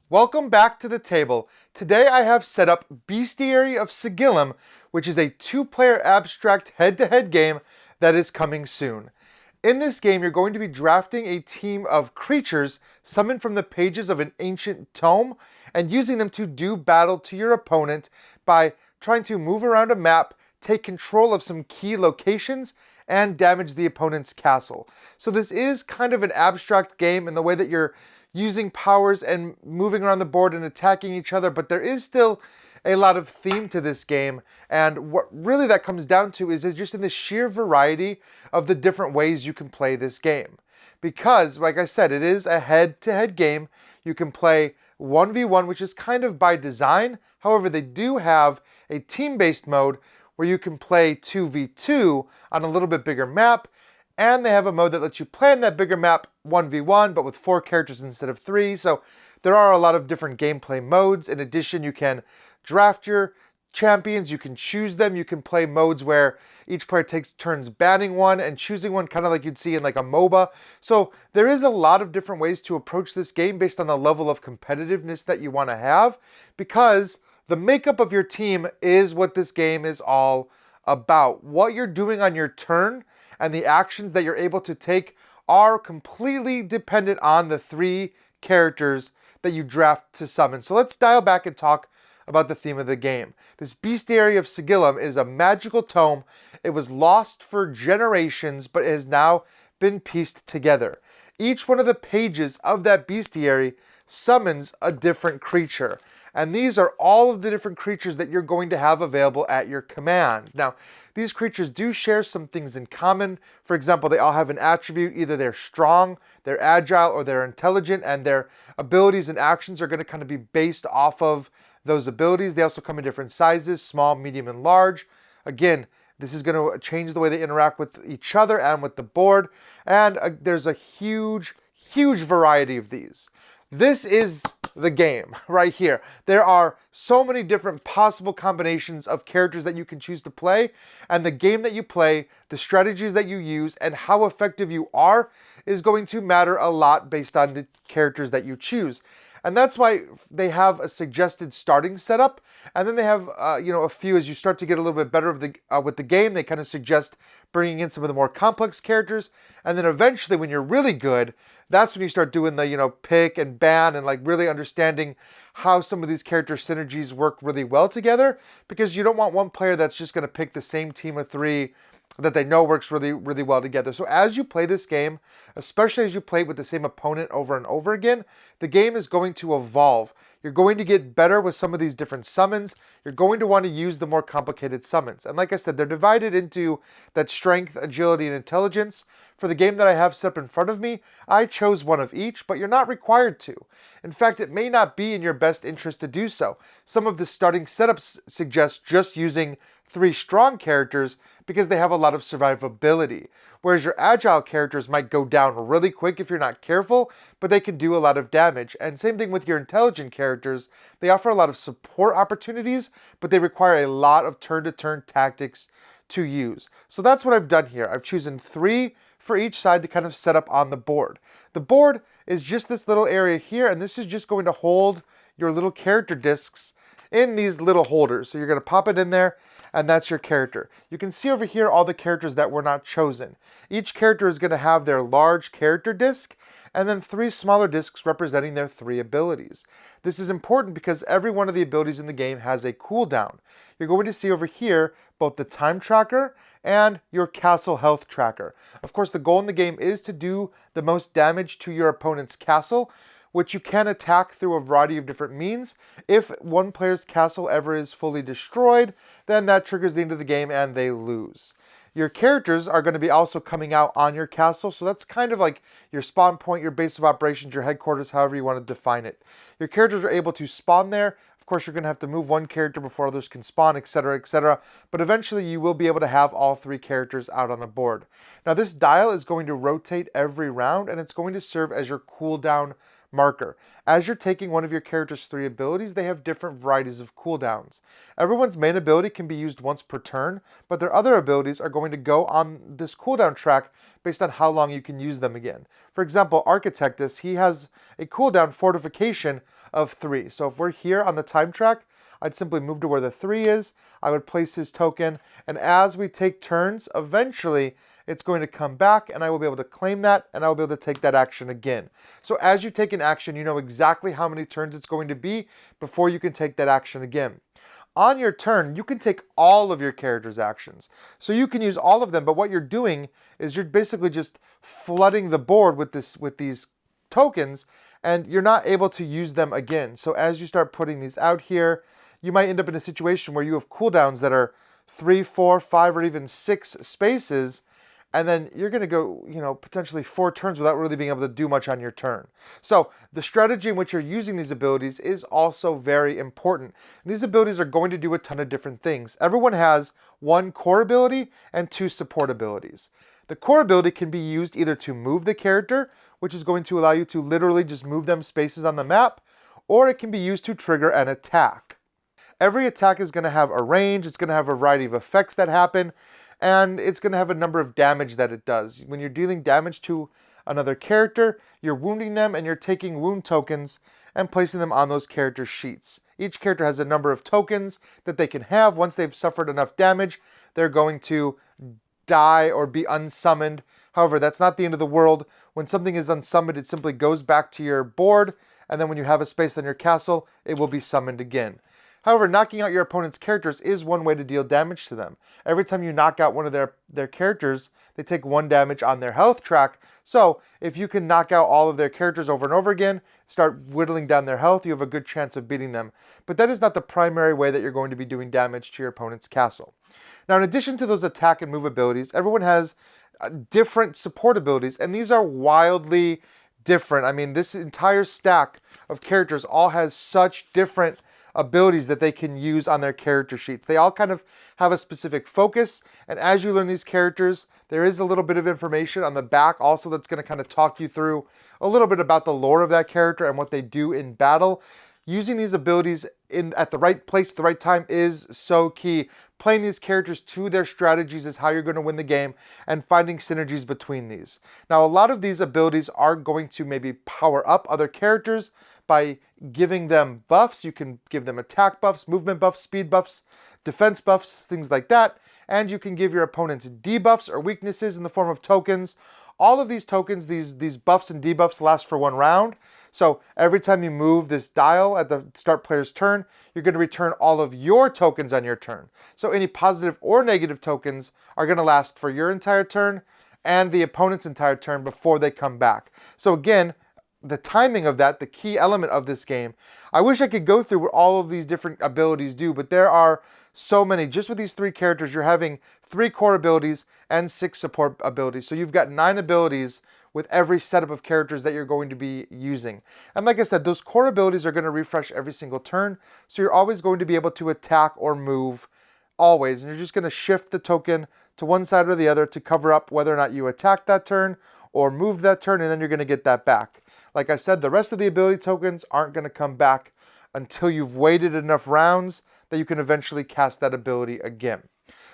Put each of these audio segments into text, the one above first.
Welcome back to the table. Today I have set up Bestiary of Sigillum, which is a two-player abstract head-to-head game that is coming soon. In this game, you're going to be drafting a team of creatures summoned from the pages of an ancient tome and using them to do battle to your opponent by trying to move around a map, take control of some key locations, and damage the opponent's castle. So this is kind of an abstract game in the way that you're using powers and moving around the board and attacking each other, but there is still a lot of theme to this game, and what really that comes down to is just in the sheer variety of the different ways you can play this game. Because, like I said, it is a head-to-head game. You can play 1v1, which is kind of by design. However, they do have a team-based mode where you can play 2v2 on a little bit bigger map, and they have a mode that lets you play on that bigger map 1v1, but with 4 characters instead of 3. So there are a lot of different gameplay modes. In addition, you can draft your champions, you can choose them, you can play modes where each player takes turns banning one and choosing one, kind of like you'd see in like a MOBA. So there is a lot of different ways to approach this game based on the level of competitiveness that you want to have, because the makeup of your team is what this game is all about. What you're doing on your turn and the actions that you're able to take are completely dependent on the 3 characters that you draft to summon. So let's dial back and talk about the theme of the game. This Bestiary of Sigillum is a magical tome. It was lost for generations, but it has now been pieced together. Each one of the pages of that bestiary summons a different creature. And these are all of the different creatures that you're going to have available at your command. Now, these creatures do share some things in common. For example, they all have an attribute. Either they're strong, they're agile, or they're intelligent, and their abilities and actions are going to kind of be based off of those abilities. They also come in different sizes, small, medium, and large. Again, this is going to change the way they interact with each other and with the board. And there's a huge variety of these. This is the game right here. There are so many different possible combinations of characters that you can choose to play, and the game that you play, the strategies that you use, and how effective you are is going to matter a lot based on the characters that you choose. And that's why they have a suggested starting setup, and then they have a few as you start to get a little bit better with the game. They kind of suggest bringing in some of the more complex characters, and then eventually when you're really good, that's when you start doing the pick and ban and like really understanding how some of these character synergies work really well together, because you don't want one player that's just going to pick the same team of 3 that they know works really well together. So as you play this game, especially as you play it with the same opponent over and over again, the game is going to evolve. You're going to get better with some of these different summons. You're going to want to use the more complicated summons. And like I said, they're divided into that strength, agility, and intelligence. For the game that I have set up in front of me, I chose one of each, but you're not required to. In fact, it may not be in your best interest to do so. Some of the starting setups suggest just using 3 strong characters because they have a lot of survivability, whereas your agile characters might go down really quick if you're not careful, but they can do a lot of damage. And same thing with your intelligent characters. They offer a lot of support opportunities, but they require a lot of turn-to-turn tactics to use. So that's what I've done here. I've chosen 3 for each side to kind of set up on the board. The board is just this little area here, and this is just going to hold your little character discs in these little holders. So you're going to pop it in there, and that's your character. You can see over here all the characters that were not chosen. Each character is going to have their large character disc, and then 3 smaller discs representing their 3 abilities. This is important because every one of the abilities in the game has a cooldown. You're going to see over here both the time tracker and your castle health tracker. Of course, the goal in the game is to do the most damage to your opponent's castle, which you can attack through a variety of different means. If one player's castle ever is fully destroyed, then that triggers the end of the game and they lose. Your characters are going to be also coming out on your castle, so that's kind of like your spawn point, your base of operations, your headquarters, however you want to define it. Your characters are able to spawn there. Of course, you're going to have to move one character before others can spawn, etc., etc. But eventually, you will be able to have all 3 characters out on the board. Now, this dial is going to rotate every round, and it's going to serve as your cooldown marker. As you're taking one of your character's 3 abilities, they have different varieties of cooldowns. Everyone's main ability can be used once per turn, but their other abilities are going to go on this cooldown track based on how long you can use them again. For example, Architectus, he has a cooldown fortification of 3. So if we're here on the time track, I'd simply move to where the 3 is, I would place his token, and as we take turns, eventually it's going to come back and I will be able to claim that and I will be able to take that action again. So as you take an action, you know exactly how many turns it's going to be before you can take that action again. On your turn, you can take all of your character's actions. So you can use all of them, but what you're doing is you're basically just flooding the board with these tokens, and you're not able to use them again. So as you start putting these out here, you might end up in a situation where you have cooldowns that are 3, 4, 5, or even 6 spaces, and then you're going to go, potentially 4 turns without really being able to do much on your turn. So the strategy in which you're using these abilities is also very important. These abilities are going to do a ton of different things. Everyone has 1 core ability and 2 support abilities. The core ability can be used either to move the character, which is going to allow you to literally just move them spaces on the map, or it can be used to trigger an attack. Every attack is going to have a range, it's going to have a variety of effects that happen, and it's going to have a number of damage that it does. When you're dealing damage to another character, you're wounding them and you're taking wound tokens and placing them on those character sheets. Each character has a number of tokens that they can have. Once they've suffered enough damage, they're going to die or be unsummoned. However, that's not the end of the world. When something is unsummoned, it simply goes back to your board, and then when you have a space on your castle, it will be summoned again. However, knocking out your opponent's characters is one way to deal damage to them. Every time you knock out one of their characters, they take 1 damage on their health track. So if you can knock out all of their characters over and over again, start whittling down their health, you have a good chance of beating them. But that is not the primary way that you're going to be doing damage to your opponent's castle. Now, in addition to those attack and move abilities, everyone has different support abilities, and these are wildly different. I mean, this entire stack of characters all has such different abilities that they can use on their character sheets. They all kind of have a specific focus, and as you learn these characters, there is a little bit of information on the back also that's going to kind of talk you through a little bit about the lore of that character and what they do in battle. Using these abilities at the right place at the right time is so key. Playing these characters to their strategies is how you're going to win the game, and finding synergies between these. Now, a lot of these abilities are going to maybe power up other characters by giving them buffs. You can give them attack buffs, movement buffs, speed buffs, defense buffs, things like that. And you can give your opponents debuffs or weaknesses in the form of tokens. All of these tokens, these buffs and debuffs last for 1 round. So every time you move this dial at the start player's turn, you're going to return all of your tokens on your turn. So any positive or negative tokens are going to last for your entire turn and the opponent's entire turn before they come back. So again, the timing of that, the key element of this game. I wish I could go through what all of these different abilities do, but there are so many. Just with these 3 characters, you're having 3 core abilities and 6 support abilities. So you've got 9 abilities with every setup of characters that you're going to be using. And like I said, those core abilities are going to refresh every single turn, so you're always going to be able to attack or move always, and you're just going to shift the token to one side or the other to cover up whether or not you attacked that turn or moved that turn, and then you're going to get that back. Like I said, the rest of the ability tokens aren't going to come back until you've waited enough rounds that you can eventually cast that ability again.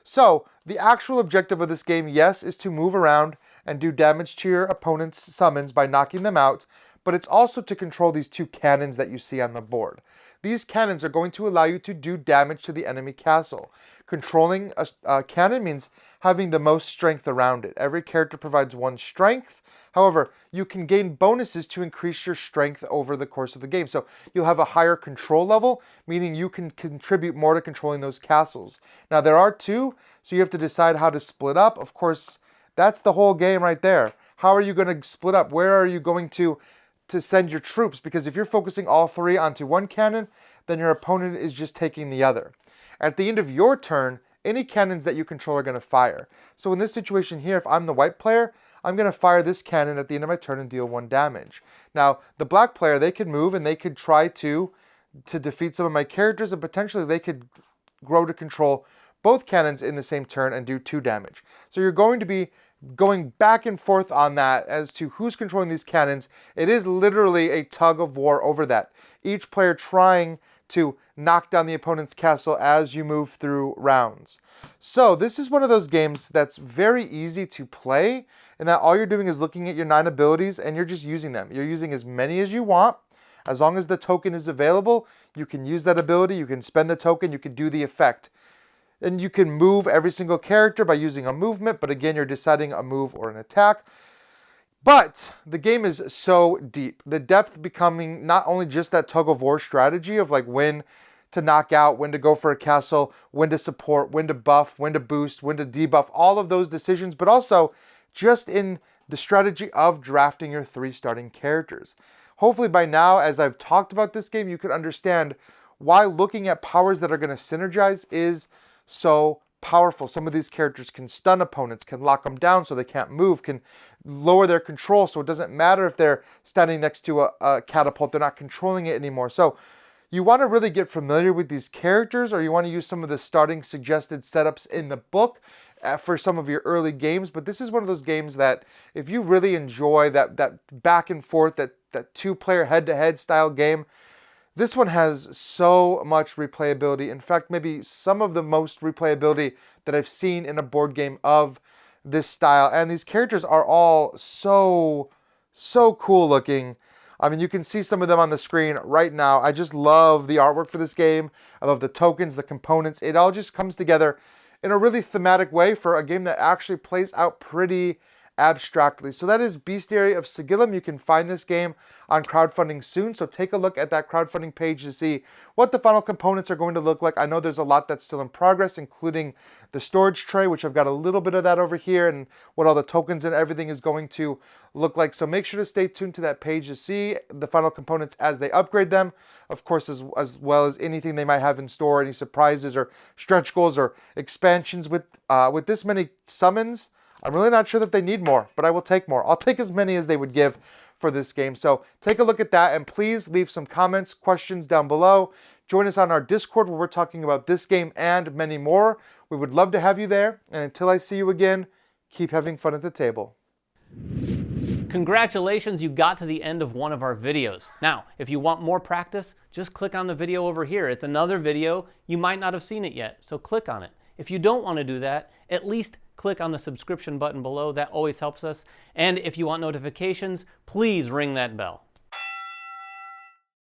So the actual objective of this game, yes, is to move around and do damage to your opponent's summons by knocking them out, but it's also to control these 2 cannons that you see on the board. These cannons are going to allow you to do damage to the enemy castle. Controlling a cannon means having the most strength around it. Every character provides 1 strength. However, you can gain bonuses to increase your strength over the course of the game. So you'll have a higher control level, meaning you can contribute more to controlling those castles. Now, there are 2, so you have to decide how to split up. Of course, that's the whole game right there. How are you going to split up? Where are you going to send your troops? Because if you're focusing all 3 onto 1 cannon, then your opponent is just taking the other. At the end of your turn, any cannons that you control are going to fire. So in this situation here, if I'm the white player, I'm going to fire this cannon at the end of my turn and deal 1 damage. Now, the black player, they could move and they could try to defeat some of my characters, and potentially they could grow to control both cannons in the same turn and do 2 damage. So you're going to be going back and forth on that as to who's controlling these cannons. It is literally a tug of war over that. Each player trying to knock down the opponent's castle as you move through rounds. So this is one of those games that's very easy to play, in that all you're doing is looking at your 9 abilities and you're just using them. You're using as many as you want, As long as the token is available, you can use that ability, you can spend the token, you can do the effect. And you can move every single character by using a movement, but again, you're deciding a move or an attack. But the game is so deep. The depth becoming not only just that tug-of-war strategy of like when to knock out, when to go for a castle, when to support, when to buff, when to boost, when to debuff, all of those decisions, but also just in the strategy of drafting your 3 starting characters. Hopefully by now, as I've talked about this game, you could understand why looking at powers that are going to synergize is so powerful. Some of these characters can stun opponents, can lock them down so they can't move, can lower their control so it doesn't matter if they're standing next to a catapult, they're not controlling it anymore. So you want to really get familiar with these characters, or you want to use some of the starting suggested setups in the book for some of your early games. But this is one of those games that if you really enjoy that back and forth, that 2-player head-to-head style game, this one has so much replayability. In fact, maybe some of the most replayability that I've seen in a board game of this style. And these characters are all so cool looking. I mean, you can see some of them on the screen right now. I just love the artwork for this game. I love the tokens, the components. It all just comes together in a really thematic way for a game that actually plays out pretty abstractly. So that is Bestiary of Sigillum. You can find this game on crowdfunding soon, so take a look at that crowdfunding page to see what the final components are going to look like. I know there's a lot that's still in progress, including the storage tray, which I've got a little bit of that over here, and what all the tokens and everything is going to look like. So make sure to stay tuned to that page to see the final components as they upgrade them, of course, as well as anything they might have in store, any surprises or stretch goals or expansions. With this many summons, I'm really not sure that they need more, but I will take more. I'll take as many as they would give for this game. So take a look at that, and please leave some comments, questions down below. Join us on our Discord where we're talking about this game and many more. We would love to have you there. And until I see you again, keep having fun at the table. Congratulations, you got to the end of one of our videos. Now, if you want more practice, just click on the video over here. It's another video. You might not have seen it yet, so click on it. If you don't want to do that, at least click on the subscription button below. That always helps us. And if you want notifications, please ring that bell.